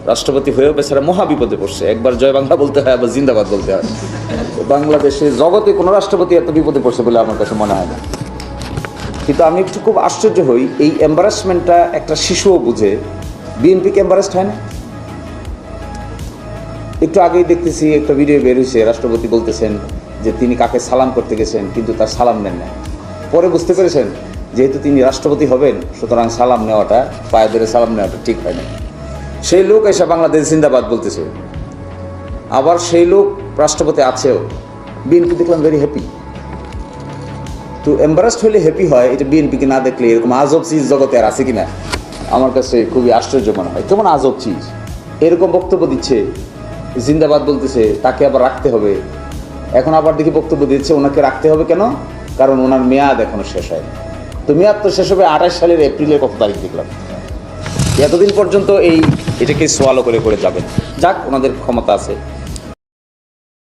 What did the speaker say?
রাষ্ট্রপতি হয়েও বেচারা মহাবিপদে পড়ছে। একবার জয় বাংলা বলতে হয়, আবার জিন্দাবাদ বলতে হয়। বাংলাদেশে জগতে কোনো রাষ্ট্রপতি এত বিপদে পড়ছে বলে আমার কাছে মনে হয় না। কিন্তু আমি একটু খুব আশ্চর্য হই, এই এম্বারাসমেন্টটা একটা শিশুও বুঝে। বিএনপিকে এম্বারাসড হয় না? একটু আগেই দেখতেছি একটা ভিডিও বের হয়েছে, রাষ্ট্রপতি বলতেছেন যে তিনি কাকে সালাম করতে গেছেন কিন্তু তার সালাম নেন না। পরে বুঝতে পেরেছেন যেহেতু তিনি রাষ্ট্রপতি হবেন, সুতরাং সালাম নেওয়াটা, পায়ে ধরে সালাম নেওয়াটা ঠিক হয় না। সেই লোক এসে বাংলাদেশ জিন্দাবাদ বলতেছে, আবার সেই লোক রাষ্ট্রপতি আছেও। বিএনপি দেখলাম ভেরি হ্যাপি। তো এম্বারাসড হলে হ্যাপি হয়, এটা বিএনপিকে না দেখলে এরকম আজব চিজ জগতে আর আছে কিনা আমার কাছে খুবই আশ্চর্য মনে হয়। কেমন আজব চিজ, এরকম বক্তব্য দিচ্ছে, জিন্দাবাদ বলতেছে, তাকে আবার রাখতে হবে। এখন আবার দেখি বক্তব্য দিচ্ছে ওনাকে রাখতে হবে কেন, কারণ ওনার মেয়াদ এখনো শেষ হয়নি। তো মেয়াদ তো শেষ হবে 28 সালের এপ্রিলের কত তারিখ দেখলাম। এতদিন পর্যন্ত এটাকে সোয়ালো করে যাবেন। যাক, ওনাদের ক্ষমতা আছে।